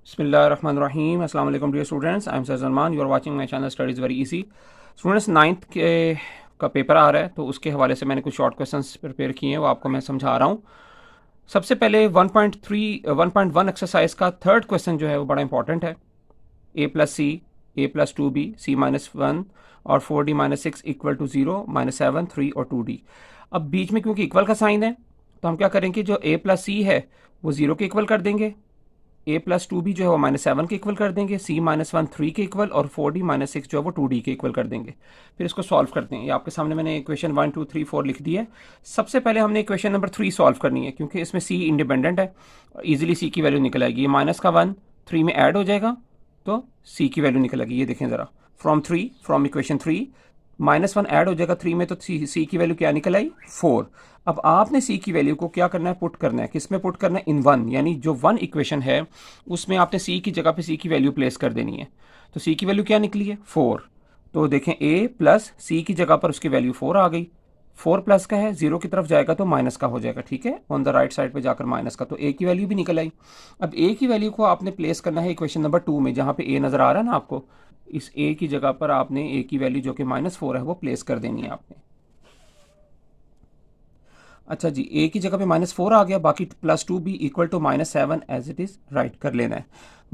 बिस्मिल्लाहिर्रहमानिर्रहीम। अस्सलाम वालेकुम dear students, I am sir Salman, you are watching my channel studies very easy. Students, ninth के का पेपर आ रहा है तो उसके हवाले से मैंने कुछ शॉर्ट क्वेश्चंस प्रिपेयर किए हैं, वो आपको मैं समझा रहा हूँ। सबसे पहले 1.1 एक्सरसाइज का थर्ड क्वेश्चन जो है वो बड़ा इंपॉर्टेंट है। ए प्लस सी, ए प्लस 2b, सी माइनस 1 और 4d minus 6 equal to 0, minus 7, 3 और 2d। अब बीच में क्योंकि इक्वल का साइन है तो हम क्या करेंगे, जो ए प्लस सी है वो 0 के इक्वल कर देंगे, ए प्लस 2b जो है वो माइनस 7 के इक्वल कर देंगे, सी माइनस 1 3 के इक्वल और 4d माइनस 6 जो है वो 2d के इक्वल कर देंगे। फिर इसको सॉल्व करते हैं। ये आपके सामने मैंने इक्वेशन 1 2 3 4 लिख दी है। सबसे पहले हमने इक्वेशन नंबर 3 सॉल्व करनी है क्योंकि इसमें सी इंडिपेंडेंट है, इजीली सी की वैल्यू निकल आएगी। ये माइनस का 1 3 में ऐड हो जाएगा तो सी की वैल्यू निकल आएगी। ये देखें ज़रा, फ्रॉम इक्वेशन 3 माइनस 1 ऐड हो जाएगा 3 में तो सी की वैल्यू क्या निकल आई, 4। अब आपने सी की वैल्यू को क्या करना है, पुट करना है। किस में पुट करना है, इन 1, यानी जो 1 इक्वेशन है उसमें आपने सी की जगह पे सी की वैल्यू प्लेस कर देनी है। तो सी की वैल्यू क्या निकली है, 4। तो देखें ए प्लस सी की जगह पर उसकी वैल्यू 4 आ गई। 4 प्लस का है, 0 की तरफ जाएगा तो माइनस का हो जाएगा, ठीक है, ऑन द राइट साइड पे जाकर माइनस का, तो ए की वैल्यू भी निकल आई। अब ए की वैल्यू को आपने प्लेस करना है इक्वेशन नंबर 2 में, जहाँ पे ए नज़र आ रहा है ना आपको, इस ए की जगह पर आपने ए की वैल्यू जो कि -4 है वो प्लेस कर देनी है आपने। अच्छा जी, ए की जगह पे -4 आ गया, बाकी +2b equal to -7 as it is write कर लेना है।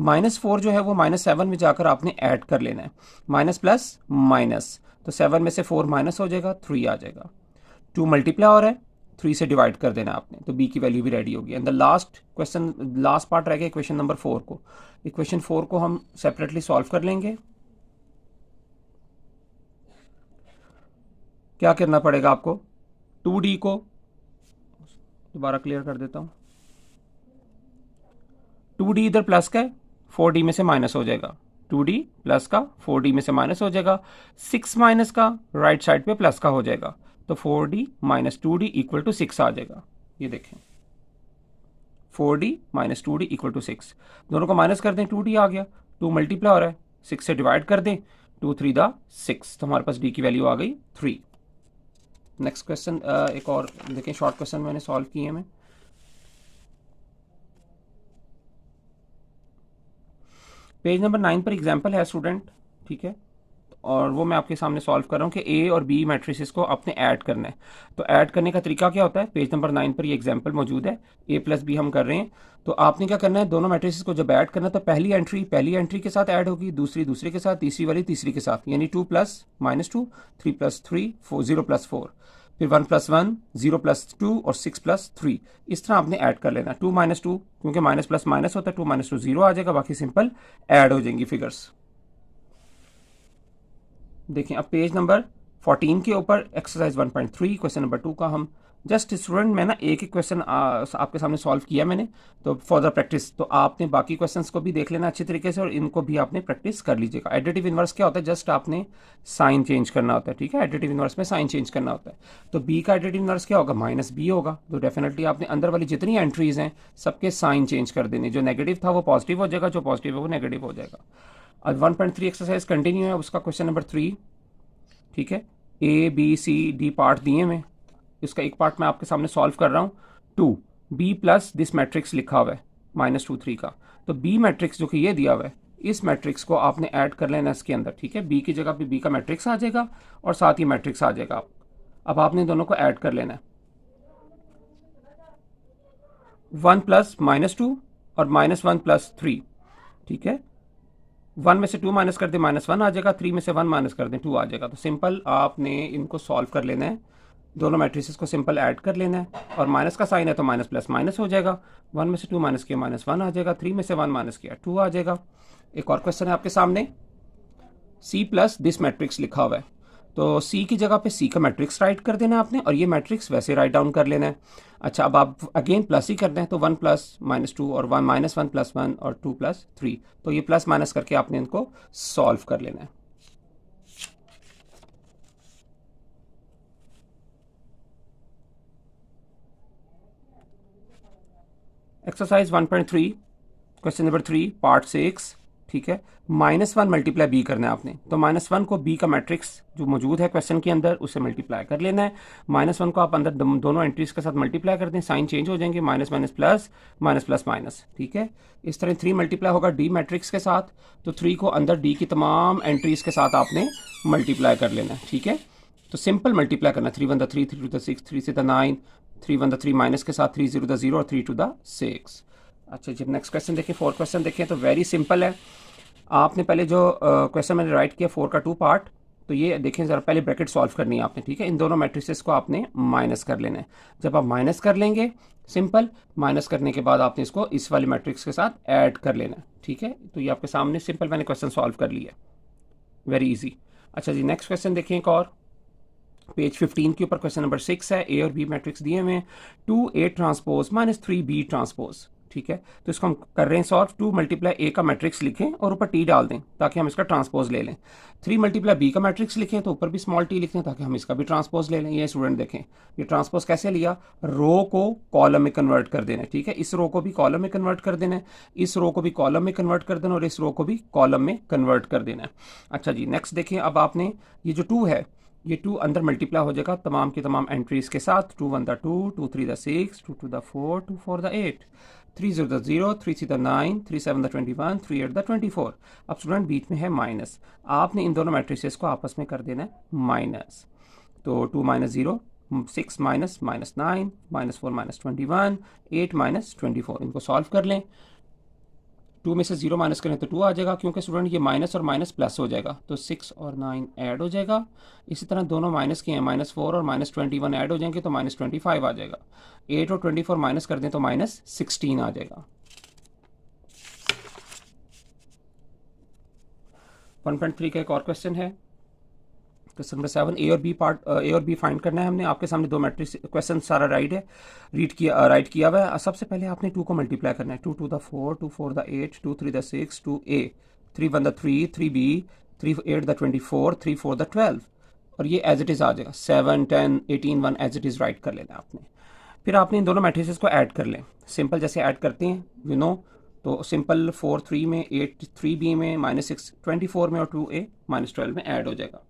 -4 जो है वो -7 में जाकर आपने ऐड कर लेना है, माइनस प्लस माइनस, तो 7 में से 4 माइनस हो जाएगा, 3 आ जाएगा। 2 मल्टीप्लाई हो रहा है, 3 से डिवाइड कर देना आपने, तो b की वैल्यू भी रेडी होगी। And the last question, last part रह गया इक्वेशन नंबर 4 को। इक्वेशन 4 को हम सेपरेटली सॉल्व कर लेंगे। क्या करना पड़ेगा आपको, 2d को दोबारा क्लियर कर देता हूँ। 2d इधर प्लस का है, 4d में से माइनस हो जाएगा, 2d प्लस का 4d में से माइनस हो जाएगा, 6 माइनस का राइट साइड पे प्लस का हो जाएगा, तो 4d minus 2d equal to 6 आ जाएगा। ये देखें, 4d minus 2d equal to 6, दोनों को माइनस कर दें, 2d आ गया, 2 मल्टीप्लाई हो रहा है, 6 से डिवाइड कर दें, 2 3 दा 6, तो हमारे पास d की वैल्यू आ गई 3। नेक्स्ट क्वेश्चन एक और देखें, शॉर्ट क्वेश्चन मैंने सॉल्व किए हैं। पेज नंबर 9 पर एग्जाम्पल है स्टूडेंट, ठीक है, और वो मैं आपके सामने सॉल्व कर रहा हूँ कि ए और बी मैट्रिसेस को आपने ऐड करना है। तो ऐड करने का तरीका क्या होता है, पेज नंबर 9 पर ये एग्जाम्पल मौजूद है, ए प्लस बी हम कर रहे हैं। तो आपने क्या करना है, दोनों मैट्रिसेस को जब ऐड करना है तो पहली एंट्री के साथ ऐड होगी, दूसरी दूसरे के साथ, तीसरी वाली तीसरी के साथ, यानी 2 प्लस -2, 3 प्लस 3, 0 प्लस 4, फिर 1 प्लस 1, 0 प्लस 2 और 6 प्लस 3। इस तरह आपने ऐड कर लेना। 2 माइनस 2, क्योंकि माइनस प्लस माइनस होता है, 2 माइनस 2 0 आ जाएगा, बाकी सिंपल ऐड हो जाएंगी फिगर्स। देखें अब पेज नंबर 14 के ऊपर एक्सरसाइज 1.3 क्वेश्चन नंबर 2 का हम जस्ट स्टूडेंट मैं ना एक ही क्वेश्चन आपके सामने सॉल्व किया मैंने, तो फॉर द प्रैक्टिस तो आपने बाकी क्वेश्चंस को भी देख लेना अच्छी तरीके से और इनको भी आपने प्रैक्टिस कर लीजिएगा। एडिटिव इनवर्स क्या होता है, जस्ट आपने साइन चेंज करना होता है, ठीक है, एडिटिव इनवर्स में साइन चेंज करना होता है। तो बी का एडिटिव इनवर्स क्या होगा, -b होगा, तो डेफिनेटली आपने अंदर वाली जितनी एंट्रीज हैं सबके साइन चेंज कर देने, जो नेगेटिव था वो पॉजिटिव हो जाएगा, जो पॉजिटिव है वो नेगेटिव हो जाएगा। अब 1.3 एक्सरसाइज कंटिन्यू है, उसका क्वेश्चन नंबर 3, ठीक है, A B C D part दिए मैं, इसका एक पार्ट मैं आपके सामने सॉल्व कर रहा हूँ। 2 बी प्लस दिस मैट्रिक्स लिखा हुआ है -2 3 का, तो बी मैट्रिक्स जो कि ये दिया हुआ है, इस मैट्रिक्स को आपने ऐड कर लेना इसके अंदर, ठीक है, बी की जगह पे बी का मैट्रिक्स आ जाएगा और साथ ही मैट्रिक्स आ जाएगा। अब आपने दोनों को ऐड कर लेना है, 1 प्लस -2 और -1 प्लस 3, ठीक है, 1 में से 2 माइनस कर दें -1 आ जाएगा, 3 में से 1 माइनस कर दें 2 आ जाएगा। तो सिंपल आपने इनको सॉल्व कर लेना है, दोनों मैट्रिसेस को सिंपल ऐड कर लेना है, और माइनस का साइन है तो माइनस प्लस माइनस हो जाएगा, 1 में से 2 माइनस किया -1 आ जाएगा, 3 में से 1 माइनस किया 2 आ जाएगा। एक और क्वेश्चन है आपके सामने, सी प्लस दिस मैट्रिक्स लिखा हुआ है, तो सी की जगह पे सी का मैट्रिक्स राइट कर देना आपने और ये मैट्रिक्स वैसे राइट डाउन कर लेना है। अच्छा, अब आप अगेन प्लस ही करना है, तो 1 प्लस -2 और 1 -1 प्लस 1 और 2 प्लस 3, तो ये प्लस माइनस करके आपने इनको सॉल्व कर लेना है। एक्सरसाइज 1.3 क्वेश्चन नंबर 3 पार्ट 6, ठीक है, -1 मल्टीप्लाई बी करना है आपने। तो -1 को बी का मैट्रिक्स जो मौजूद है क्वेश्चन के अंदर उससे मल्टीप्लाई कर लेना है। -1 को आप अंदर दोनों एंट्रीज के साथ मल्टीप्लाई कर दें, साइन चेंज हो जाएंगे, minus minus plus, minus plus minus, ठीक है। इस तरह 3 मल्टीप्लाई होगा डी मैट्रिक्स के साथ, तो 3 को अंदर डी की तमाम एंट्रीज के साथ आपने मल्टीप्लाई कर लेना है, ठीक है। तो सिंपल मल्टीप्लाई करना, 3 1 3, 3 2 6, 3 6 9, 3 1 3 माइनस के साथ 3 0 0 और 3 2 6। अच्छा, जब नेक्स्ट क्वेश्चन देखें, 4 क्वेश्चन देखें, तो वेरी सिंपल है। आपने पहले जो क्वेश्चन मैंने राइट किया 4 का 2 पार्ट, तो ये देखें ज़रा, पहले ब्रैकेट सॉल्व करनी है आपने, ठीक है। इन दोनों मैट्रिसेस को आपने माइनस कर लेना है। जब आप माइनस कर लेंगे, सिंपल माइनस करने के बाद आपने इसको इस वाली मैट्रिक्स के साथ ऐड कर लेना है, ठीक है। तो ये आपके सामने सिंपल मैंने क्वेश्चन सॉल्व कर लिया, वेरी इजी। अच्छा जी, नेक्स्ट क्वेश्चन देखें एक और, पेज 15 के ऊपर क्वेश्चन नंबर 6 है। ए और बी मैट्रिक्स दिए हुए हैं, 2A transpose minus 3B transpose, ठीक है। तो इसको हम कर रहे हैं सॉल्व। 2 मल्टीप्लाई ए का मैट्रिक्स लिखें और ऊपर टी डाल दें ताकि हम इसका ट्रांसपोज ले लें। 3 मल्टीप्लाई बी का मैट्रिक्स लिखें तो ऊपर भी स्मॉल टी लिखें ताकि हम इसका भी ट्रांसपोज ले लें। ये स्टूडेंट देखें, ये ट्रांसपोज कैसे लिया, रो को कॉलम में कन्वर्ट कर देना है, ठीक है। इस रो को भी कॉलम में कन्वर्ट कर देना है, इस रो को भी कॉलम में कन्वर्ट कर देना और इस रो को भी कॉलम में कन्वर्ट कर देना है। अच्छा जी, नेक्स्ट देखें, अब आपने ये जो 2 है, ये 2 अंदर मल्टीप्लाई हो जाएगा तमाम की तमाम एंट्रीज के साथ। 2 1 2, 2 3 6, 2 2 4, 2 4 8, 3 0 0, 3 6 9, 3 7 21, 3 8 24। अब स्टूडेंट बीच में है माइनस, आपने इन दोनों मैट्रिसेस को आपस में कर देना है माइनस। तो 2 -0, 6 माइनस माइनस 9, -4 -21, 8 -24, इनको सॉल्व कर लें। 2 में से 0 माइनस करें तो 2 आ जाएगा, क्योंकि स्टूडेंट ये माइनस और माइनस प्लस हो जाएगा, तो 6 और 9 ऐड हो जाएगा। इसी तरह दोनों माइनस के हैं, -4 और -21 ऐड हो जाएंगे तो -25 आ जाएगा। 8 और 24 माइनस कर दें तो -16 आ जाएगा। 1.3 का एक और क्वेश्चन है, क्वेश्चन नंबर 7। ए और बी फाइंड करना है हमने। आपके सामने दो मैट्रिक्स, क्वेश्चन सारा राइट किया हुआ है। सबसे पहले आपने 2 को मल्टीप्लाई करना है, 2 2 4, 2 4 8, 2 3 6, 2A, 3 1 3, 3B, 3 8 24, 3 4 12, और ये एज इट इज़ आ जाएगा। 7 10 18 1 एज इट इज़ राइट कर लेना आपने। फिर आपने इन दोनों मैट्रिसेस को ऐड कर लें, सिंपल जैसे ऐड करते हैं यू नो। तो सिंपल 4 3 में, 8 3B में, -6 24 में और 2A -12 में ऐड हो जाएगा।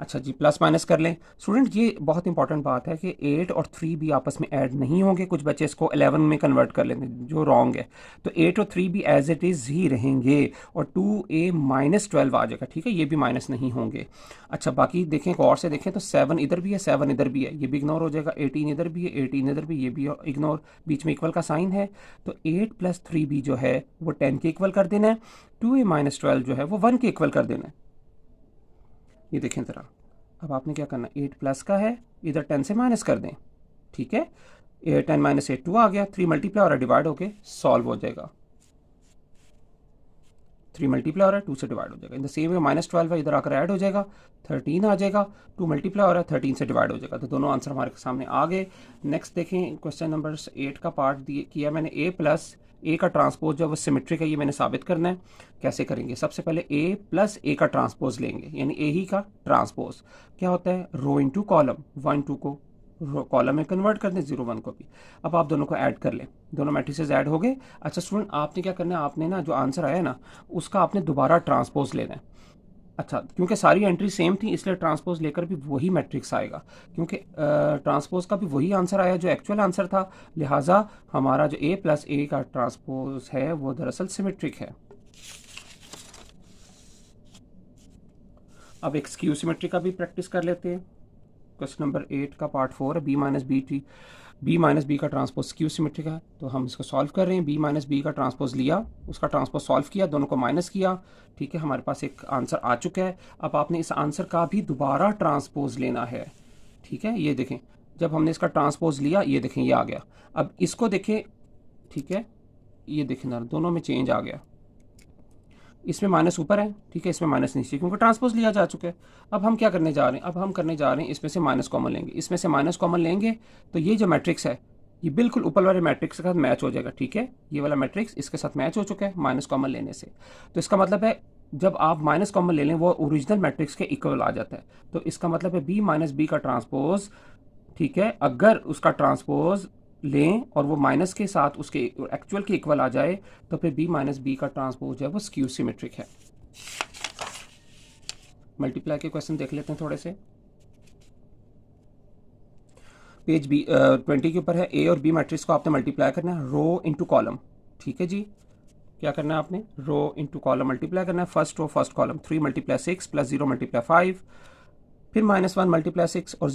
अच्छा जी, प्लस माइनस कर लें। स्टूडेंट ये बहुत इंपॉर्टेंट बात है कि 8 और 3 भी आपस में ऐड नहीं होंगे। कुछ बच्चे इसको 11 में कन्वर्ट कर लेते हैं, जो रॉन्ग है। तो 8 और 3 भी एज इट इज़ ही रहेंगे और 2A -12 आ जाएगा, ठीक है। ये भी माइनस नहीं होंगे। अच्छा, बाकी देखें, गौर से देखें तो 7 इधर भी है, 7 इधर भी है, ये भी इग्नोर हो जाएगा। 18 इधर भी है, 18 इधर भी, ये भी इग्नोर। बीच में इक्वल का साइन है, तो 8 + 3B जो है वो 10 के इक्वल कर देना है। 2A -12 जो है वो 1 के इक्वल कर देना है। ये देखें ज़रा, अब आपने क्या करना है, 8 प्लस का है, इधर 10 से माइनस कर दें, ठीक है। 10 - 8 2 आ गया। 3 मल्टीप्लाई और डिवाइड होके सॉल्व हो जाएगा। 3 मल्टीप्लाई हो रहा है, 2 से डिवाइड हो जाएगा। इन द सेम वे -12 है, इधर आकर ऐड हो जाएगा, 13 आ जाएगा। 2 मल्टीप्लाई हो रहा है, 13 से डिवाइड हो जाएगा। तो दोनों आंसर हमारे सामने आ गए। नेक्स्ट देखें, क्वेश्चन नंबर 8 का पार्ट किया मैंने। A का ट्रांसपोज जो है वो सिमेट्रिक है, ये मैंने साबित करना है। कैसे करेंगे, सबसे पहले A + A का ट्रांसपोज लेंगे, यानी A ही का ट्रांसपोज क्या होता है, रो इंटू कॉलम। 1 2 को कॉलम में कन्वर्ट कर दें, 0 1 को भी। अब आप दोनों को ऐड कर लें, दोनों मैट्रिसेस ऐड हो गए। अच्छा स्टूडेंट, आपने क्या करना है, आपने ना जो आंसर आया ना उसका आपने दोबारा ट्रांसपोज लेना है। अच्छा, क्योंकि सारी एंट्री सेम थी इसलिए ट्रांसपोज लेकर भी वही मैट्रिक्स आएगा, क्योंकि ट्रांसपोज का भी वही आंसर आया जो एक्चुअल आंसर था। लिहाजा हमारा जो A + A का ट्रांसपोज है वो दरअसल सिमेट्रिक है। अब एक स्क्यू सिमेट्री का भी प्रैक्टिस कर लेते हैं। क्वेश्चन नंबर 8 का पार्ट 4 है, B - B का ट्रांसपोज स्क्यू सिमेट्री का है। तो हम इसको सॉल्व कर रहे हैं। B - B का ट्रांसपोज लिया, उसका ट्रांसपोज सॉल्व किया, दोनों को माइनस किया, ठीक है। हमारे पास एक आंसर आ चुका है। अब आपने इस आंसर का भी दोबारा ट्रांसपोज लेना है, ठीक है। ये देखें, जब हमने इसका ट्रांसपोज लिया, ये देखें ये आ गया। अब इसको देखें, ठीक है, ये देखें ना, दोनों में चेंज आ गया। इसमें माइनस ऊपर है, ठीक है, इसमें माइनस नीचे, क्योंकि ट्रांसपोज लिया जा चुका है। अब हम क्या करने जा रहे हैं, अब हम करने जा रहे हैं इसमें से माइनस कॉमन लेंगे। इसमें से माइनस कॉमन लेंगे तो ये जो मैट्रिक्स है ये बिल्कुल ऊपर वाले मैट्रिक्स के साथ मैच हो जाएगा, ठीक है। ये वाला मैट्रिक्स इसके साथ मैच हो चुका है माइनस कॉमन लेने से। तो इसका मतलब है जब आप माइनस कॉमन ले लें वो ओरिजिनल मैट्रिक्स के इक्वल आ जाता है। तो इसका मतलब है B - B का ट्रांसपोज, ठीक है, अगर उसका ट्रांसपोज लें और वो माइनस के साथ उसके एक्चुअल के इक्वल आ जाए तो फिर बी माइनस बी का ट्रांसपोज जो है वो स्क्यू सिमेट्रिक है। मल्टीप्लाई के क्वेश्चन देख लेते हैं थोड़े से। पेज बी 20 के ऊपर है, ए और बी मैट्रिक्स को आपने मल्टीप्लाई करना है रो इंटू कॉलम। ठीक है जी, क्या करना है आपने, रो इंटू कॉलम मल्टीप्लाई करना है। First row first column 3 multiply 6 plus 0 multiply 5, फिर -1 मल्टीप्लाई 6 और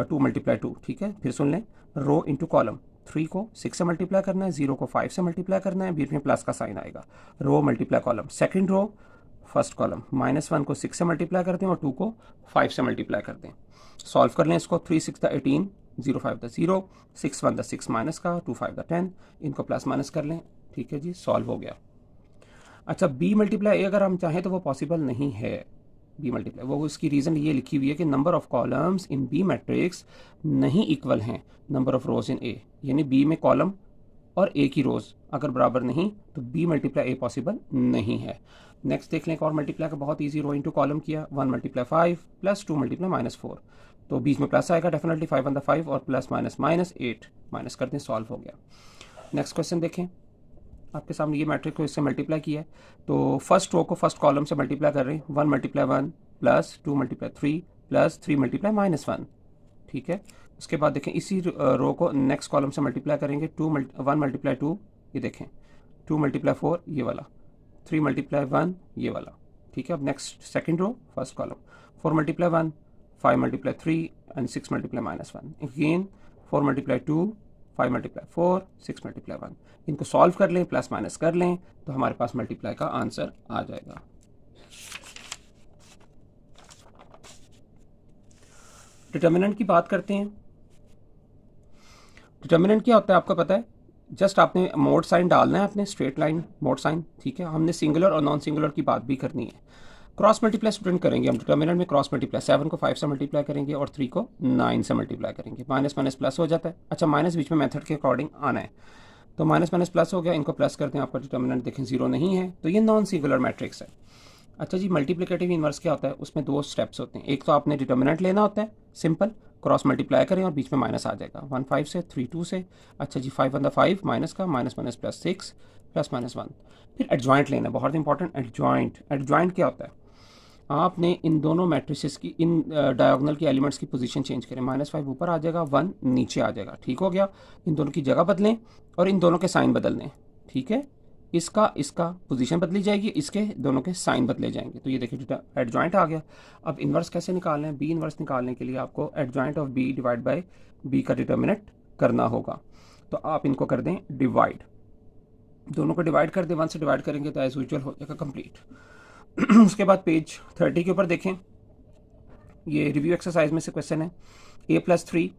2 मल्टीप्लाई 2। ठीक है, फिर सुन लें, रो इंटू कॉलम 3 को 6 से मल्टीप्लाई करना है, 0 को 5 से मल्टीप्लाई करना है, बीच में प्लस का साइन आएगा। Row multiply column, second row first column, -1 को 6 से मल्टीप्लाई करते हैं और 2 को 5 से मल्टीप्लाई करते हैं। सॉल्व कर लें इसको, 3 6 द 18, 0 5 द 0, 6 1 द 6 माइनस का, 2 5 द 10, इनको प्लस माइनस कर लें। ठीक है जी, सॉल्व हो गया। अच्छा, बी मल्टीप्लाई ए अगर हम चाहें तो वो पॉसिबल नहीं है। बी मल्टीप्लाई, वो उसकी रीज़न ये लिखी हुई है कि number of columns in B matrix नहीं इक्वल हैं number of rows in A, यानी बी में कॉलम और ए की रोज अगर बराबर नहीं तो बी मल्टीप्लाई ए पॉसिबल नहीं है। नेक्स्ट देख लें एक और मल्टीप्लाई का, बहुत ईजी, रो इंटू कॉलम किया, 1 मल्टीप्लाई 5 प्लस 2 मल्टीप्लाई -4, तो बीच में प्लस आएगा डेफिनेटली, 5 1 5 और प्लस माइनस 8 माइनस कर दें, सॉल्व हो गया। नेक्स्ट क्वेश्चन देखें, आपके सामने ये मैट्रिक्स को इससे मल्टीप्लाई किया है, तो फर्स्ट रो को फर्स्ट कॉलम से मल्टीप्लाई कर रहे हैं, 1 multiply 1 plus 2 multiply 3 plus 3 multiply -1। ठीक है, उसके बाद देखें इसी रो को नेक्स्ट कॉलम से मल्टीप्लाई करेंगे, 1 मल्टीप्लाई 2, ये देखें 2 मल्टीप्लाई 4 ये वाला, 3 मल्टीप्लाई 1 ये वाला। ठीक है, अब next second row first column, 4 multiply 1, 5 multiply 3 and 6 multiply -1, again 4 multiply 2, 5 multiply 4, 6 multiply 1। इनको सॉल्व कर लें, प्लस माइनस कर लें, तो हमारे पास मल्टीप्लाई का आंसर आ जाएगा। डिटर्मिनेंट की बात करते हैं। डिटर्मिनेंट क्या होता है आपको पता है, जस्ट आपने मोड साइन डालना है, आपने स्ट्रेट लाइन मोड साइन। ठीक है, हमने सिंगुलर और नॉन सिंगुलर की बात भी करनी है। क्रॉस मल्टीप्लाई स्टूडेंट करेंगे हम डिटर्मिनेंट में, क्रॉस मल्टीप्लाई 7 को 5 से मल्टीप्लाई करेंगे और 3 को 9 से मल्टीप्लाई करेंगे, माइनस माइनस प्लस हो जाता है। अच्छा, माइनस बीच में मेथड के अकॉर्डिंग आना है, तो माइनस माइनस प्लस हो गया, इनको प्लस करते हैं, आपका डिटर्मिनेंट देखें 0 नहीं है, तो ये नॉन सिंगुलर मैट्रिक्स है। अच्छा जी, मल्टीप्लिकेटिव इनवर्स क्या होता है, उसमें 2 स्टेप्स होते हैं। एक तो आपने डिटर्मिनेंट लेना होता है, सिंपल क्रॉस मल्टीप्लाई करें और बीच में माइनस आ जाएगा, 1 5 से, 3 2 से। अच्छा जी, 5 1 5 माइनस का, माइनस माइनस प्लस 6 प्लस -1। फिर एडजॉइंट लेना है, बहुत इंपॉर्टेंट, एडजॉइंट। एडजॉइंट क्या होता है, आपने इन दोनों मैट्रिसेस की, इन डायगोनल के एलिमेंट्स की पोजीशन चेंज करें, -5 ऊपर आ जाएगा, 1 नीचे आ जाएगा। ठीक हो गया, इन दोनों की जगह बदलें और इन दोनों के साइन बदल दें। ठीक है, इसका पोजीशन बदली जाएगी, इसके दोनों के साइन बदले जाएंगे, तो ये देखिए एडजॉइंट आ गया। अब इन्वर्स कैसे निकालना है, बी इन्वर्स निकालने के लिए आपको adjoint of B divide by B का डिटर्मिनेंट करना होगा। तो आप इनको कर दें डिवाइड, दोनों को डिवाइड कर दें, 1 से डिवाइड करेंगे तो एज यूजुअल हो जाएगा कंप्लीट। उसके बाद पेज 30 के ऊपर देखें, ये रिव्यू एक्सरसाइज में से क्वेश्चन है, a+3,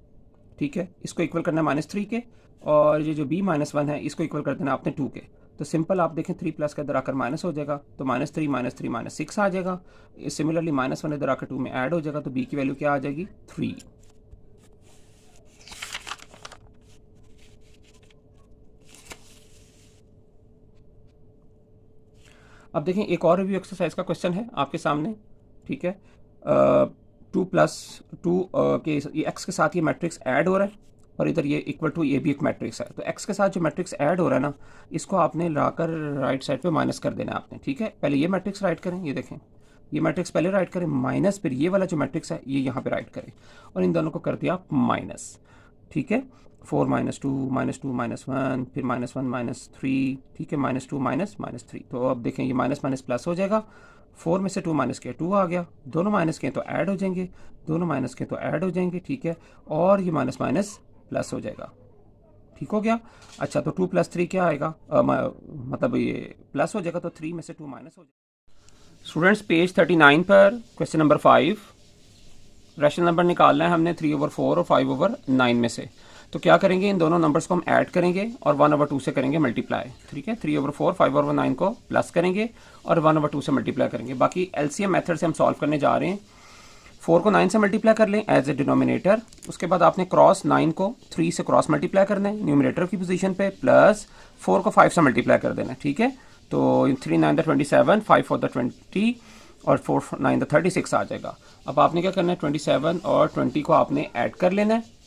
ठीक है, इसको इक्वल करना है -3 के, और ये जो b -1 है इसको इक्वल कर देना आपने 2 के। तो सिंपल आप देखें 3 प्लस का इधर आकर माइनस हो जाएगा, तो -3 -6 आ जाएगा। सिमिलरली -1 इधर आकर 2 में ऐड हो जाएगा, तो b की वैल्यू क्या आ जाएगी, 3। अब देखें एक और रिव्यू एक्सरसाइज का क्वेश्चन है आपके सामने, ठीक है, 2+2 के ये x के साथ ये मैट्रिक्स ऐड हो रहा है और इधर ये इक्वल टू ये भी एक मैट्रिक्स है, तो x के साथ जो मैट्रिक्स ऐड हो रहा है ना, इसको आपने लाकर राइट साइड पे माइनस कर देना है आपने। ठीक है, पहले ये मैट्रिक्स राइट करें, ये देखें ये मैट्रिक्स पहले राइट करें माइनस, फिर ये वाला जो मैट्रिक्स है ये यहाँ पे राइट करें और इन दोनों को कर दिया माइनस। ठीक है, 4 -2 -1, फिर -1 -3, ठीक है, -2 -3। तो अब देखें ये माइनस माइनस प्लस हो जाएगा, 4 में से 2 माइनस किया 2 आ गया, दोनों माइनस के तो ऐड हो जाएंगे, दोनों माइनस के तो ऐड हो जाएंगे। ठीक है, और ये माइनस माइनस प्लस हो जाएगा। ठीक हो गया। अच्छा, तो 2 + 3 क्या आएगा, मतलब ये प्लस हो जाएगा, तो 3 में से 2 माइनस हो जाएगा। स्टूडेंट्स पेज 39 पर क्वेश्चन नंबर 5, रैशनल नंबर निकालना है हमने 3/4 और 5/9 में से। तो क्या करेंगे, इन दोनों नंबर्स को हम ऐड करेंगे और 1/2 से करेंगे मल्टीप्लाई। ठीक है, 3/4 5/9 को प्लस करेंगे और 1/2 से मल्टीप्लाई करेंगे। बाकी एलसीएम मेथड से हम सॉल्व करने जा रहे हैं। 4 को 9 से मल्टीप्लाई कर लें एज ए डिनोमिनेटर, उसके बाद आपने क्रॉस 9 को 3 से क्रॉस मल्टीप्लाई करना है न्यूमिनेटर की पोजीशन पे, प्लस 4 को 5 से मल्टीप्लाई कर देना है। ठीक है, तो 3 9 27, 5 4 20 और 4 9 36 आ जाएगा। अब आपने क्या करना है, 27 और 20 को आपने ऐड कर लेना है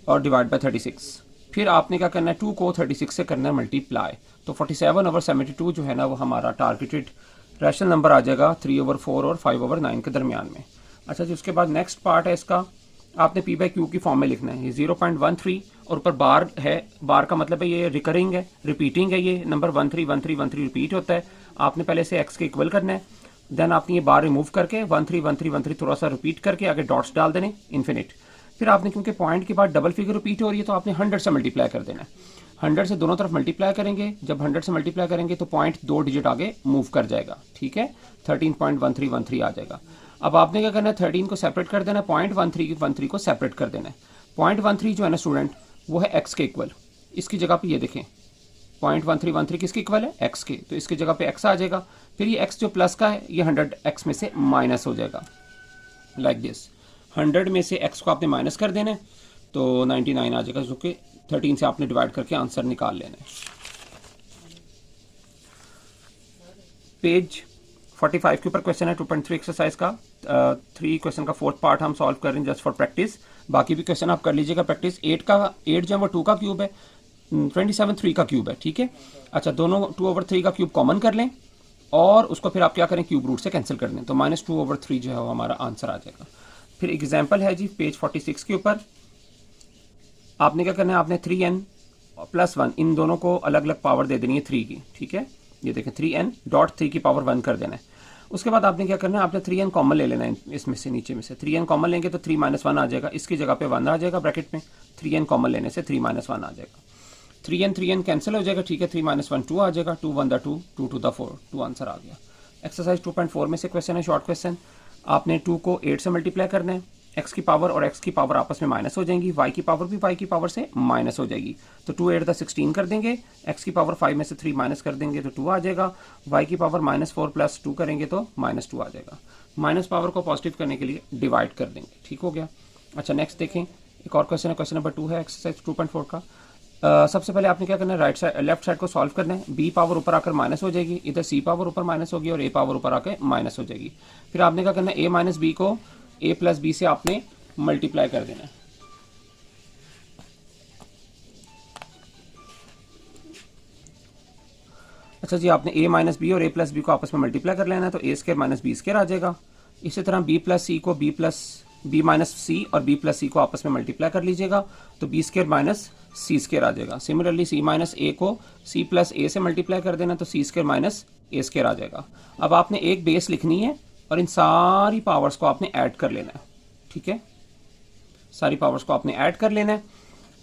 और डिवाइड बाय 36। फिर आपने क्या करना है, 2 को 36 से करना है मल्टीप्लाई, तो 47/72 जो है ना वो हमारा टारगेटेड रैशनल नंबर आ जाएगा 3/4 और 5/9 के दरमियान में। अच्छा जी, उसके बाद नेक्स्ट पार्ट है इसका, आपने पी बाई क्यू की फॉर्म में लिखना है। ये 0.13 और ऊपर बार है, बार का मतलब है ये रिकरिंग है, रिपीटिंग है, ये नंबर 131313 रिपीट होता है। आपने पहले से एक्स के इक्वल करना है, देन आपने ये बार रिमूव करके 131313 थोड़ा सा रिपीट करके आगे डॉट्स डाल देने इन्फिनिट। फिर आपने क्योंकि पॉइंट के बाद डबल फिगर रिपीट हो रही है तो आपने 100 से मल्टीप्लाई कर देना है। 100 से दोनों तरफ मल्टीप्लाई करेंगे, जब 100 से मल्टीप्लाई करेंगे तो पॉइंट 2 डिजिट आगे मूव कर जाएगा, ठीक है, 13.1313 आ जाएगा। अब आपने क्या करना है, 13 को सेपरेट कर देना है, 0.13 को सेपरेट कर देना है। 0.13 जो है ना स्टूडेंट वो है एक्स के इक्वल, इसकी जगह पे ये देखें 0.1313 किसके इक्वल है, एक्स के, तो इसकी जगह पे एक्स आ जाएगा। फिर ये एक्स जो प्लस का है ये 100 एक्स में से माइनस हो जाएगा, लाइक दिस। 100 में से एक्स को आपने माइनस कर देना है तो 99 आ जाएगा, जो कि 13 से आपने डिवाइड करके आंसर निकाल लेना है। पेज 45 के ऊपर क्वेश्चन है 2.3 एक्सरसाइज का। 3 क्वेश्चन का 4th पार्ट हम सॉल्व कर रहे हैं जस्ट फॉर प्रैक्टिस, बाकी भी क्वेश्चन आप कर लीजिएगा प्रैक्टिस। 8 जो है वो 2 का क्यूब है, 27 3 का क्यूब है, ठीक है। अच्छा, दोनों 2/3 का क्यूब कॉमन कर लें और उसको फिर आप क्या करें, क्यूब रूट से कैंसिल कर दें, तो -2/3 जो है वो हमारा आंसर आ जाएगा। फिर एग्जाम्पल है जी पेज 46 के ऊपर, आपने क्या करना है, आपने 3n + 1 इन दोनों को अलग अलग पावर दे देनी है 3 की, ठीक है। ये देखें 3n.3 की पावर 1 कर देना है। उसके बाद आपने क्या करना है, आपने 3n कॉमन ले लेना है इसमें से, नीचे में से 3n कॉमन लेंगे तो 3 - 1 आ जाएगा, इसकी जगह पे 1 आ जाएगा ब्रैकेट में, 3n कॉमन लेने से 3 - 1 आ जाएगा। 3n कैंसिल हो जाएगा, ठीक है, 3 - 1 2 आ जाएगा, 2 1 2 2 2 4 2 आंसर आ गया। एक्सरसाइज 2.4 में से क्वेश्चन है, शॉर्ट क्वेश्चन। आपने 2 को 8 से मल्टीप्लाई करना है, x की पावर और x की पावर आपस में माइनस हो जाएंगी, y की पावर भी y की पावर से माइनस हो जाएगी, तो 2 8 16 कर देंगे, x की पावर 5 में से 3 माइनस कर देंगे तो 2 आ जाएगा, y की पावर -4 + 2 करेंगे तो -2 आ जाएगा। माइनस पावर को पॉजिटिव करने के लिए डिवाइड कर देंगे, ठीक हो गया। अच्छा, नेक्स्ट देखें, एक और क्वेश्चन है, क्वेश्चन नंबर 2 है एक्सरसाइज 2.4 का। सबसे पहले आपने क्या करना है, राइट साइड लेफ्ट साइड को सॉल्व करना है। b पावर ऊपर आकर माइनस हो जाएगी, इधर c पावर ऊपर माइनस होगी और a पावर ऊपर आकर माइनस हो जाएगी। फिर आपने क्या करना है, a - b को a + b से आपने मल्टीप्लाई कर देना है। अच्छा जी, आपने a - b और a + b को आपस में मल्टीप्लाई कर लेना है, तो a² - b² आ जाएगा। इसी तरह b + c को b - c और b + c को आपस में मल्टीप्लाई कर लीजिएगा, तो b² - c² आ जाएगा। सिमिलरली c - a को c + a से मल्टीप्लाई कर देना, तो c² - a² आ जाएगा। अब आपने एक बेस लिखनी है और इन सारी पावर्स को आपने ऐड कर लेना है, ठीक है, सारी पावर्स को आपने ऐड कर लेना है।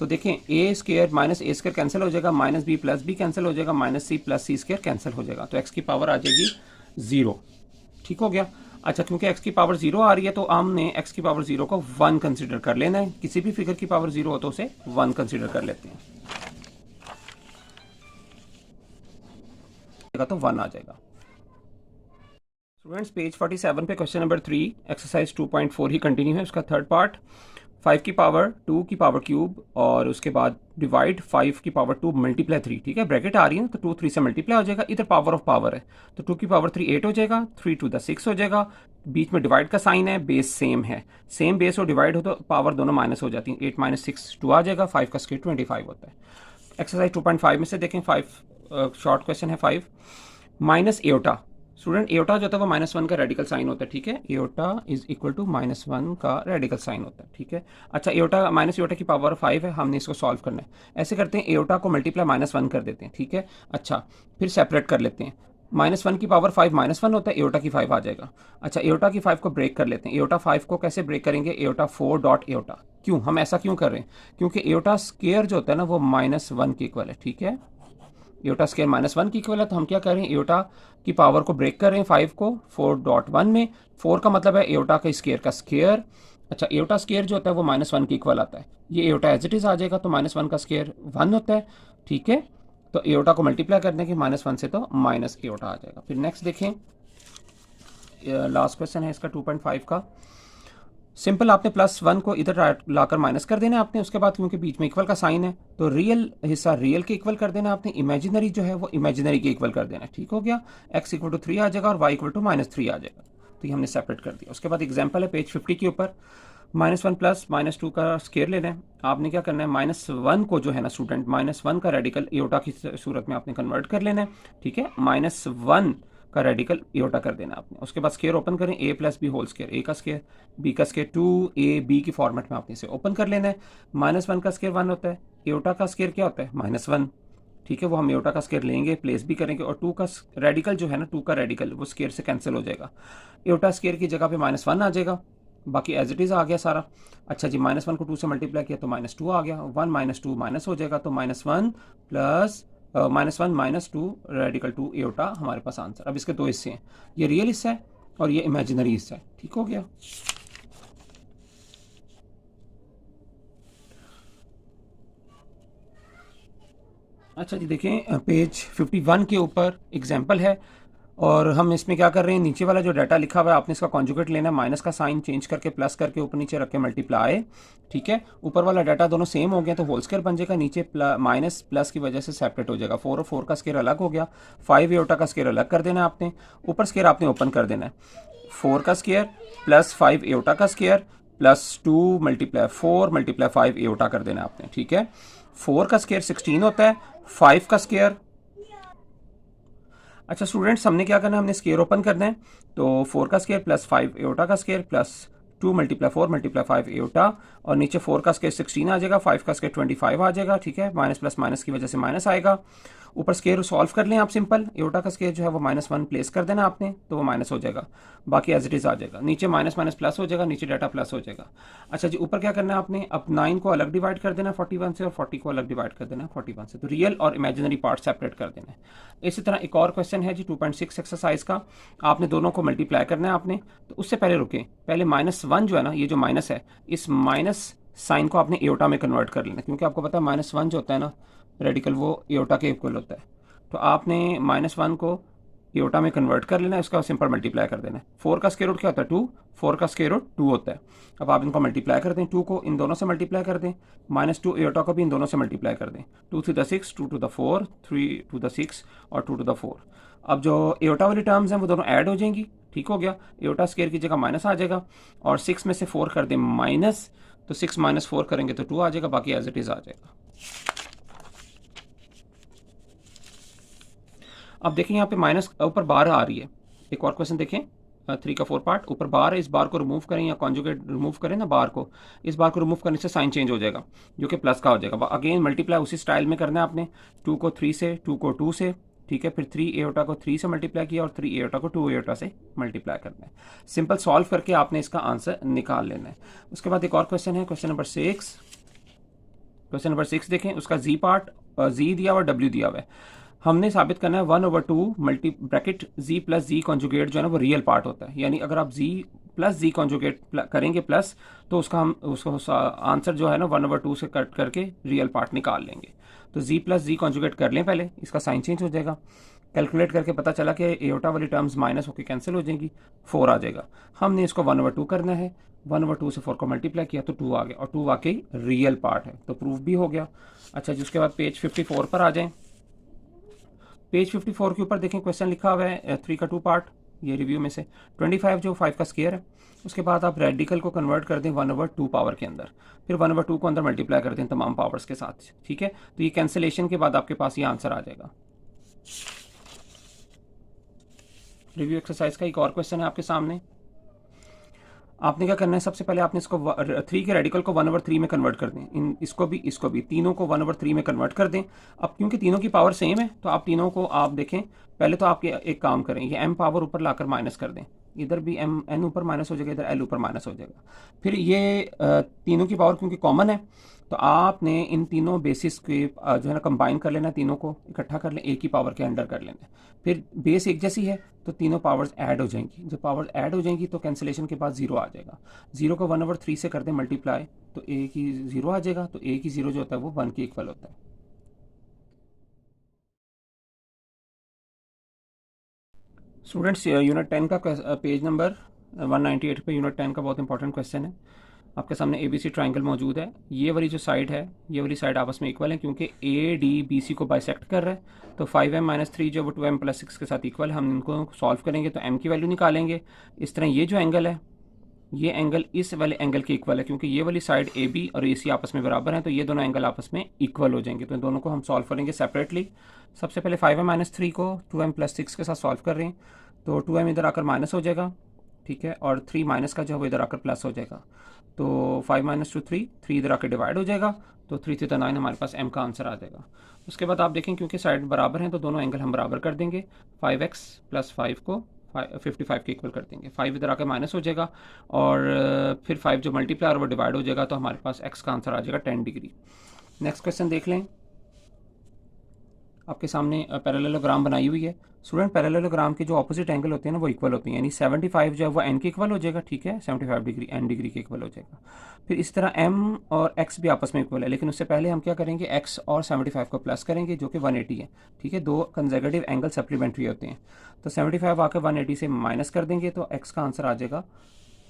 तो देखें a² - a² कैंसिल हो जाएगा, -b + b कैंसिल हो जाएगा, -c + c² कैंसिल हो जाएगा, तो x की पावर आ जाएगी 0, ठीक हो गया। अच्छा, क्योंकि x की पावर 0 आ रही है तो हमने x की पावर 0 को 1 कंसिडर कर लेना है, किसी भी फिगर की पावर 0 हो तो उसे 1 कंसिडर कर लेते हैं, तो 1 आ जाएगा। स्टूडेंट्स, पेज 47 पे क्वेश्चन नंबर 3 एक्सरसाइज 2.4 ही कंटिन्यू है, उसका 3rd पार्ट। 5 की पावर 2 की पावर क्यूब और उसके बाद डिवाइड 5 की पावर 2 मल्टीप्लाई 3, ठीक है, ब्रैकेट आ रही है ना, तो 2 3 से मल्टीप्लाई हो जाएगा, इधर पावर ऑफ पावर है तो 2 की पावर 3 8 हो जाएगा, 3 2 6 हो जाएगा, बीच में डिवाइड का साइन है, बेस सेम है, सेम बेस हो डिवाइड हो तो पावर दोनों माइनस हो जाती है, 8 - 6 2 आ जाएगा, 5 का स्क्वायर 25 होता है। एक्सरसाइज 2.5 में से देखें 5 शॉर्ट क्वेश्चन है 5 - एओटा। स्टूडेंट, एओटा जो होता है वो -1 का रेडिकल साइन होता है, ठीक है, एओटा इज इक्वल टू -1 का रेडिकल साइन होता है, ठीक है। अच्छा, एओटा एओटा की पावर 5 है, हमने इसको सॉल्व करना है। ऐसे करते हैं, एओटा को मल्टीप्लाई -1 कर देते हैं, ठीक है। अच्छा, फिर सेपरेट कर लेते हैं, -1 की पावर 5 -1 होता है, एओटा की 5 आ जाएगा। अच्छा, एओटा की 5 को ब्रेक कर लेते हैं, एओटा 5 को कैसे ब्रेक करेंगे, एओटा 4 डॉट एओटा। क्यों हम ऐसा क्यों कर रहे हैं, क्योंकि एओटा स्क्वायर जो होता है ना वो -1 के इक्वल है, ठीक है, एओटा स्क्वायर -1 की इक्वल है, तो हम क्या करें, एओटा की पावर को ब्रेक कर रहे हैं 5 को 4.1 में, 4 का मतलब है एओटा का स्क्वायर का स्क्वायर। अच्छा, एओटा स्क्वायर जो होता है वो -1 के इक्वल आता है, ये एओटा एज इट इज आ जाएगा, तो -1 का स्क्वायर 1 होता है, ठीक है, तो एओटा को मल्टीप्लाई करने के -1 से तो माइनस एओटा आ जाएगा। फिर नेक्स्ट देखें, लास्ट क्वेश्चन है इसका 2.5 का। सिंपल आपने +1 को इधर लाकर माइनस कर देना आपने, उसके बाद क्योंकि बीच में इक्वल का साइन है तो रियल हिस्सा रियल के इक्वल कर देना आपने, इमेजिनरी जो है वो इमेजिनरी के इक्वल कर देना, ठीक हो गया। x = 3 आ जाएगा और y = -3 आ जाएगा, तो ये हमने सेपरेट कर दिया। उसके बाद एग्जांपल है पेज 50 के ऊपर, -1 प्लस -2 का स्केयर लेना है। आपने क्या करना है, -1 को जो है ना स्टूडेंट, -1 का रेडिकल एयोटा की सूरत में आपने कन्वर्ट कर लेना है, ठीक है। -1 का रेडिकल एयोटा कर देना आपने। उसके बाद स्केयर ओपन करें, a plus B whole square, a का स्केयर b का स्केयर 2ab की फॉर्मेट में आपने इसे ओपन कर लेना है। -1 का स्केयर 1 होता है, एयोटा का स्केयर क्या होता है, -1, ठीक है। वो हम एयोटा का स्केयर लेंगे, प्लेस भी करेंगे, और 2 का रेडिकल जो है ना, 2 का रेडिकल वो स्केयर से कैंसिल हो जाएगा। एयोटा स्केयर की जगह पे -1 आ जाएगा, बाकी एज इट इज़ आ गया सारा। अच्छा जी, -1 को 2 से मल्टीप्लाई किया तो -2 आ गया, 1 -2 माइनस हो जाएगा, तो -1 प्लस -1 -2 रेडिकल 2 एयोटा हमारे पास आंसर। अब इसके दो हिस्से हैं, ये रियल हिस्सा है और ये इमेजिनरी हिस्सा है, ठीक हो गया। अच्छा जी, देखें पेज 51 के ऊपर एग्जाम्पल है, और हम इसमें क्या कर रहे हैं, नीचे वाला जो डाटा लिखा हुआ है आपने इसका कॉन्जुगेट लेना है, माइनस का साइन चेंज करके प्लस करके ऊपर नीचे रख के मल्टीप्लाई, ठीक है। ऊपर वाला डाटा दोनों सेम हो गया तो होल स्केयर बन जाएगा, नीचे माइनस प्लस की वजह से सेपरेट हो जाएगा। 4 और 4 का स्केयर अलग हो गया, 5 एयोटा का स्केयर अलग कर देना है आपने, ऊपर स्केयर आपने ओपन कर देना है। 4 का स्केयर प्लस 5 एयोटा का square plus 2 multiply 4 multiply 5 aorta कर देना है आपने, ठीक है। 4 का स्केयर 16 होता है, 5 का स्केयर, अच्छा स्टूडेंट्स हमने क्या करना है, हमने स्केयर ओपन करना है, तो 4 का स्केयर प्लस 5 एयोटा का square plus 2 multiply 4 multiply 5 aorta, और नीचे 4 का स्केयर 16 आ जाएगा, 5 का स्केयर 25 आ जाएगा, ठीक है। माइनस प्लस माइनस की वजह से माइनस आएगा। ऊपर स्केयर सॉल्व कर लें आप सिंपल, एयोटा का स्केयर जो है वो -1 प्लेस कर देना आपने, तो वो माइनस हो जाएगा, बाकी एज इट इज़ आ जाएगा। नीचे माइनस माइनस प्लस हो जाएगा, नीचे डाटा प्लस हो जाएगा। अच्छा जी, ऊपर क्या करना है आपने, अब 9 को अलग डिवाइड कर देना 41 से, और 40 को अलग डिवाइड कर देना 41 से, तो रियल और इमेजिनरी पार्ट सेपरेट कर देना है। इसी तरह एक और क्वेश्चन है जी 2.6 एक्सरसाइज का, आपने दोनों को मल्टीप्लाई करना है आपने, तो उससे पहले रुकें, पहले -1 जो है ना, ये जो माइनस है, इस माइनस साइन को आपने एयोटा में कन्वर्ट कर लेना, क्योंकि आपको पता है -1 जो होता है ना रेडिकल, वो एयोटा के इक्वल होता है। तो आपने -1 को एयोटा में कन्वर्ट कर लेना है, उसका सिंपल मल्टीप्लाई कर देना है। 4 का स्क्वायर रूट क्या होता है, 2, 4 का स्क्वायर रूट 2 होता है। अब आप इनको मल्टीप्लाई कर दें, 2 को इन दोनों से मल्टीप्लाई कर दें, -2 एयोटा को भी इन दोनों से मल्टीप्लाई कर दें, 2 to the 6, 2 to the 4, 3 to the 6 और 2 to the 4। अब जो एयोटा वाली टर्म्स हैं वो दोनों ऐड हो जाएंगी, ठीक हो गया। एयोटा स्क्वायर की जगह माइनस आ जाएगा, और 6 में से 4 कर दें माइनस, तो 6 - 4 करेंगे तो 2 आ जाएगा, बाकी एज इट इज़ आ जाएगा। अब देखें यहाँ पे माइनस ऊपर बार आ रही है, एक और क्वेश्चन देखें 3 का 4 पार्ट, ऊपर बार है, इस बार को रिमूव करें या कॉन्जुगेट रिमूव करें ना बार को, इस बार को रिमूव करने से साइन चेंज हो जाएगा जो कि प्लस का हो जाएगा। अगेन मल्टीप्लाई उसी स्टाइल में करना है आपने, 2 को 3 से, 2 को 2 से, ठीक है। फिर 3 एयोटा को 3 से मल्टीप्लाई किया, और 3 एयोटा को 2 एयोटा से मल्टीप्लाई करना है। सिंपल सॉल्व करके आपने इसका आंसर निकाल लेना है। उसके बाद एक और क्वेश्चन है, क्वेश्चन नंबर 6। क्वेश्चन नंबर 6 देखें, उसका जी पार्ट, जी दिया हुआ, डब्ल्यू दिया हुआ है। हमने साबित करना है 1/2 मल्टी ब्रैकेट जी प्लस जी कॉन्जुगेट जो है ना वो रियल पार्ट होता है, यानी अगर आप जी प्लस जी कॉन्जुगेट करेंगे प्लस, तो उसका आंसर जो है ना 1/2 से कट करके रियल पार्ट निकाल लेंगे। तो जी प्लस जी कॉन्जुगेट कर लें पहले, इसका साइन चेंज हो जाएगा। कैलकुलेट करके पता चला कि एयोटा वाली टर्म्स माइनस होकर कैंसिल हो जाएंगी, 4 आ जाएगा। हमने इसको 1/2 करना है, 1/2 से 4 को मल्टीप्लाई किया तो 2 आ गया, और 2 वाकई रियल पार्ट है, तो प्रूफ भी हो गया। अच्छा जी, उसके बाद पेज 54 पर आ जाएं। पेज 54 के ऊपर देखें, क्वेश्चन लिखा हुआ है 3 का 2 पार्ट, ये रिव्यू में से 25 जो 5 का स्केयर है, उसके बाद आप रेडिकल को कन्वर्ट कर दें 1/2 पावर के अंदर, फिर 1/2 को अंदर मल्टीप्लाई कर दें तमाम पावर्स के साथ, ठीक है। तो ये कैंसिलेशन के बाद आपके पास ये आंसर आ जाएगा। रिव्यू एक्सरसाइज का एक और क्वेश्चन है आपके सामने। आपने क्या करना है, सबसे पहले आपने इसको 3 के रेडिकल को 1/3 में कन्वर्ट कर दें, इसको भी तीनों को 1/3 में कन्वर्ट कर दें। अब क्योंकि तीनों की पावर सेम है तो आप तीनों को आप देखें, पहले तो आप एक काम करें, ये m पावर ऊपर लाकर माइनस कर दें, इधर भी n ऊपर माइनस हो जाएगा, इधर l ऊपर माइनस हो जाएगा। फिर ये तीनों की पावर क्योंकि कॉमन है, तो आपने इन तीनों बेसिस के जो है ना कंबाइन कर लेना, तीनों को इकट्ठा कर लें, एक ही पावर के अंडर कर लेना। फिर बेस एक जैसी है तो तीनों पावर्स ऐड हो जाएंगी, जब पावर्स ऐड हो जाएंगी तो कैंसिलेशन के बाद 0 आ जाएगा। 0 को 1/3 से कर दें मल्टीप्लाई, तो a की 0 आ जाएगा, तो a की 0 जो होता है वो 1 के इक्वल होता है। स्टूडेंट्स यूनिट 10 का पेज नंबर 198 पे यूनिट 10 का बहुत इंपॉर्टेंट क्वेश्चन है। आपके सामने ABC ट्राइंगल मौजूद है, ये वाली जो साइड है, ये वाली साइड आपस में इक्वल है क्योंकि ADBC को बाइसेक्ट कर रहा है। तो 5m - 3 जो वो 2m + 6 के साथ इक्वल है। हम इनको सॉल्व करेंगे तो m की वैल्यू निकालेंगे। इस तरह ये जो एंगल है ये एंगल इस वाले एंगल के इक्वल है, क्योंकि ये वाली साइड ए बी और ए सी आपस में बराबर हैं, तो ये दोनों एंगल आपस में इक्वल हो जाएंगे। तो इन दोनों को हम सॉल्व करेंगे सेपरेटली। सबसे पहले 5m-3 को 2m+6 के साथ सॉल्व कर रहे हैं, तो 2m इधर आकर माइनस हो जाएगा, ठीक है, और 3 माइनस का जो है वो इधर आकर प्लस हो जाएगा। तो 5 - 2 3 इधर आकर डिवाइड हो जाएगा, तो 3 3 9 हमारे पास m का आंसर आ जाएगा। उसके बाद आप देखें क्योंकि साइड बराबर हैं तो दोनों एंगल हम बराबर कर देंगे। 5x + 5 को 55 के इक्वल कर देंगे। 5 इधर आकर माइनस हो जाएगा और फिर 5 जो मल्टीप्लाई और वो डिवाइड हो जाएगा, तो हमारे पास x का आंसर आ जाएगा 10 डिग्री। नेक्स्ट क्वेश्चन देख लें। आपके सामने पैरेललोग्राम बनाई हुई है। स्टूडेंट, पैरेललोग्राम के जो ऑपोजिट एंगल होते हैं ना वो इक्वल होते हैं, यानी 75 जो है वो n के इक्वल हो जाएगा, ठीक है, 75 डिग्री n डिग्री के इक्वल हो जाएगा। फिर इस तरह m और x भी आपस में इक्वल है, लेकिन उससे पहले हम क्या करेंगे, x और 75 को प्लस करेंगे जो कि 180 है, ठीक है। दो कंसेक्यूटिव एंगल सप्लीमेंट्री होते हैं, तो 75 आकर 180 से माइनस कर देंगे, तो x का आंसर आ जाएगा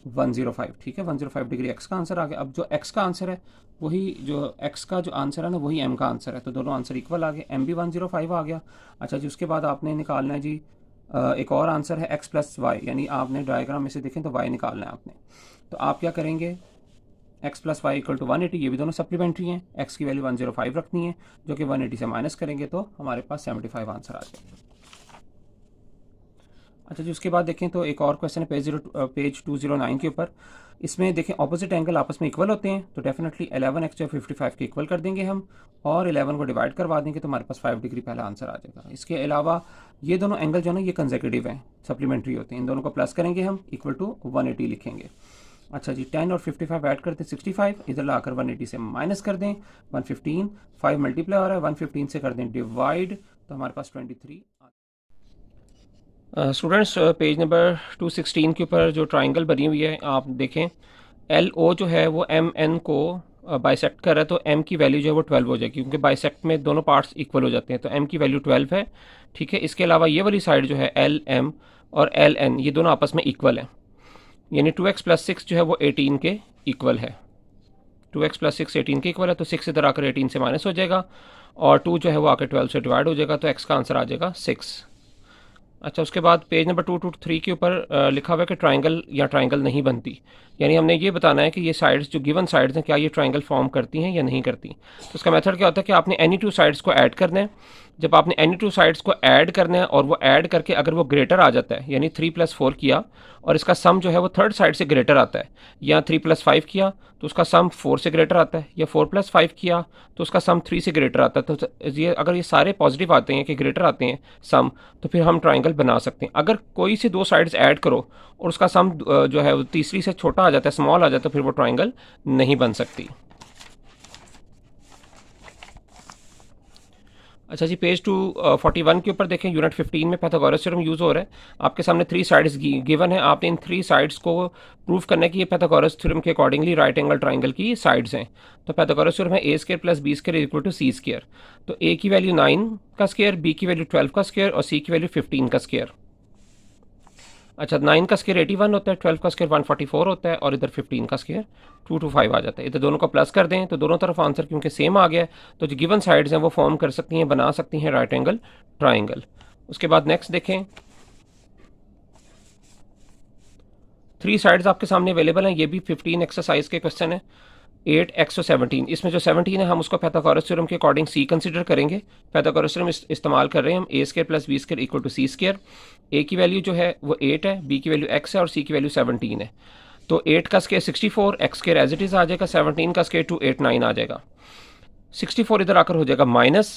105, ठीक है, 105 डिग्री x का आंसर आ गया। अब जो x का आंसर है वही जो x का जो आंसर है ना वही m का आंसर है, तो दोनों आंसर इक्वल आ गए, m भी 105 आ गया। अच्छा जी, उसके बाद आपने निकालना है जी एक और आंसर है x + y, यानी आपने डायग्राम में से देखें तो y निकालना है आपने। तो आप क्या करेंगे, x + y = 180, ये भी दोनों सप्लीमेंट्री हैं, x की वैल्यू 105 रखनी है, जो कि 180 से माइनस करेंगे तो हमारे पास 75 आंसर आ जाएगा। अच्छा जी, उसके बाद देखें तो एक और क्वेश्चन है पेज 209 के ऊपर। इसमें देखें ऑपोजिट एंगल आपस में इक्वल होते हैं, तो डेफिनेटली 11x जो 55 के इक्वल कर देंगे हम, और 11 को डिवाइड करवा देंगे तो हमारे पास 5 डिग्री पहला आंसर आ जाएगा। इसके अलावा ये दोनों एंगल जो है ना ये कंसेक्यूटिव हैं, सप्लीमेंट्री होते हैं, इन दोनों को प्लस करेंगे हम, इक्वल टू 180 लिखेंगे। अच्छा जी, 10 और 55 ऐड करते हैं 65, इधर लाकर 180 से माइनस कर दें 115, 5 मल्टीप्लाई हो रहा है 115 से कर दें डिवाइड, तो हमारे पास 23। स्टूडेंट्स, पेज नंबर 216 के ऊपर जो ट्राइंगल बनी हुई है आप देखें, LO जो है वो MN को बाइसेक्ट कर रहा है, तो M की वैल्यू जो है वो 12 हो जाएगी, क्योंकि बाइसेक्ट में दोनों पार्ट्स इक्वल हो जाते हैं, तो M की वैल्यू 12 है, ठीक है। इसके अलावा ये वाली साइड जो है LM और LN ये दोनों आपस में इक्वल है, यानी 2x + 6 जो है वो 18 के इक्वल है, 2x + 6 18 के इक्वल है, तो 6 इधर आकर 18 से माइनस हो जाएगा और 2 जो है वो आकर 12 से डिवाइड हो जाएगा, तो x का आंसर आ जाएगा 6। अच्छा, उसके बाद पेज नंबर 223 के ऊपर लिखा हुआ है कि ट्राइंगल या ट्राइंगल नहीं बनती, यानी हमने ये बताना है कि ये साइड्स जो गिवन साइड्स हैं क्या ये ट्राइंगल फॉर्म करती हैं या नहीं करती। तो उसका मेथड क्या होता है कि आपने एनी टू साइड्स को ऐड करना है। जब आपने एनी टू साइड्स को ऐड करना है और वो ऐड करके अगर वो ग्रेटर आ जाता है, यानी 3 + 4 किया और इसका सम जो है वो थर्ड साइड से ग्रेटर आता है, या 3 + 5 किया तो उसका सम 4 से ग्रेटर आता है, या 4 + 5 किया तो उसका सम 3 से ग्रेटर आता है, तो ये अगर ये सारे पॉजिटिव आते हैं कि ग्रेटर आते हैं सम, तो फिर हम ट्राइंगल बना सकते हैं। अगर कोई से दो साइड्स ऐड करो और उसका सम जो है वो तीसरी से छोटा आ जाता है, स्मॉल आ जाता है, तो फिर वो ट्राइंगल नहीं बन सकती। अच्छा जी, पेज 241 के ऊपर देखें, यूनिट 15 में पाइथागोरस थ्योरम यूज़ हो रहा है। आपके सामने 3 साइड्स गिवन है, आपने इन 3 साइड्स को प्रूव करना है कि ये पाइथागोरस थ्योरम के अकॉर्डिंगली राइट एंगल ट्राइंगल की साइड्स हैं। तो पाइथागोरस थ्योरम है a² + b² = c²। तो a की वैल्यू 9 का स्क्वायर, b की वैल्यू 12 का स्क्वायर और c की वैल्यू 15 का स्क्वायर। अच्छा, 9 का स्क्वायर 81 होता है, 12 का स्क्वायर 144 होता है और इधर 15 का स्क्वायर 225 आ जाता है। इधर दोनों को प्लस कर दें तो दोनों तरफ आंसर क्योंकि सेम आ गया है, तो जो गिवन साइड्स हैं वो फॉर्म कर सकती हैं, बना सकती हैं राइट एंगल ट्राइंगल। उसके बाद नेक्स्ट देखें, 3 साइड्स आपके सामने अवेलेबल हैं, ये भी 15 एक्सरसाइज के क्वेश्चन है। 8, x और 17, इसमें जो 17 है हम उसको पाइथागोरस थ्योरम के अकॉर्डिंग c कंसीडर करेंगे। पाइथागोरस थ्योरम इस्तेमाल कर रहे हैं हम, a² + b² = c²। a की वैल्यू जो है वो 8 है, b की वैल्यू x है और c की वैल्यू 17 है। तो 8 का square 64, x² as it is आ जाएगा, 17 का स्क्वायर 289 आ जाएगा। 64 इधर आकर हो जाएगा माइनस,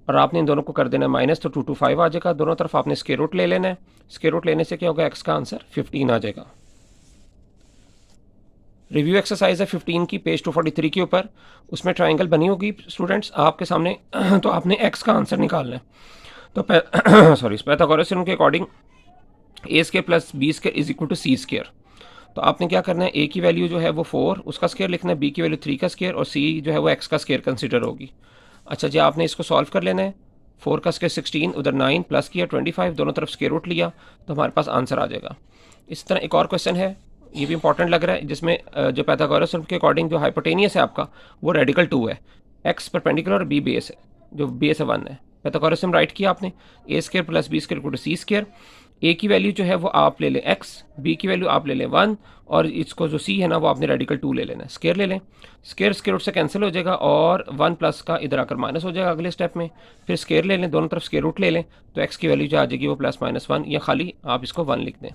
और आपने इन दोनों को कर देना माइनस, तो 225 आ जाएगा। दोनों तरफ आपने स्क्वायर रूट ले लेना है, स्क्वायर रूट लेने से क्या होगा, x का आंसर 15 आ जाएगा। रिव्यू एक्सरसाइज है 15 की, पेज 243 के ऊपर। उसमें ट्राइंगल बनी होगी स्टूडेंट्स आपके सामने तो आपने x का आंसर निकालना है। तो पाइथागोरस थ्योरम के अकॉर्डिंग a² + b² = c²। तो आपने क्या करना है, a की वैल्यू जो है वो 4 उसका स्क्वायर लिखना है, b की वैल्यू 3 का स्क्वायर और c जो है वो x का स्क्वायर कंसिडर होगी। अच्छा जी, आपने इसको सॉल्व कर लेना है। 4 का स्क्वायर 16, उधर 9 प्लस किया 25, दोनों तरफ स्क्वायर रूट लिया तो हमारे पास आंसर आ जाएगा। इस तरह एक और क्वेश्चन है, ये भी इंपॉर्टेंट लग रहा है, जिसमें जो पाइथागोरस थ्योरम के अकॉर्डिंग जो हाइपोटेनियस है आपका वो रेडिकल 2 है, x परपेंडिकुलर और b बेस है, जो बेस है 1 है। पाइथागोरस थ्योरम राइट किया आपने, a² + b² = c²। ए की वैल्यू जो है वो आप ले लें x, बी की वैल्यू आप ले लें 1, और इसको जो c है ना वो आपने रेडिकल 2 ले लेना है। स्केयर ले लें, स्केयर स्केयर रूट से कैंसिल हो जाएगा और 1 प्लस का इधर आकर माइनस हो जाएगा अगले स्टेप में। फिर स्केयर ले लें, दोनों तरफ स्केयर रूट ले लें, तो x की वैल्यू जो आ जाएगी वो +-1, या खाली आप इसको 1 लिख दें।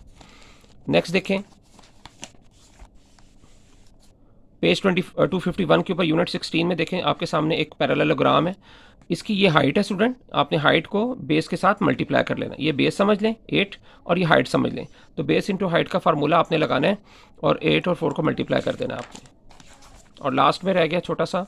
नेक्स्ट देखें पेज 251 के ऊपर यूनिट 16 में देखें आपके सामने एक पैरेललोग्राम है। इसकी ये हाइट है स्टूडेंट, आपने हाइट को बेस के साथ मल्टीप्लाई कर लेना। ये बेस समझ लें 8 और ये हाइट समझ लें, तो बेस इंटू हाइट का फार्मूला आपने लगाना है और 8 और 4 को मल्टीप्लाई कर देना आपने। और लास्ट में रह गया छोटा सा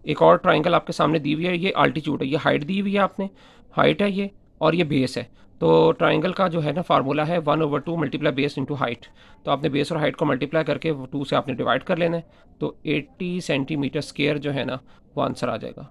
एक और ट्राइंगल आपके सामने दी हुई है, ये आल्टीट्यूड है, ये हाइट दी हुई है आपने, हाइट है ये और ये बेस है। तो ट्राइंगल का जो है ना फार्मूला है 1/2 मल्टीप्लाई बेस इंटू हाइट। तो आपने बेस और हाइट को मल्टीप्लाई करके 2 से आपने डिवाइड कर लेना है, तो 80 सेंटीमीटर स्क्वायर जो है ना वो आंसर आ जाएगा।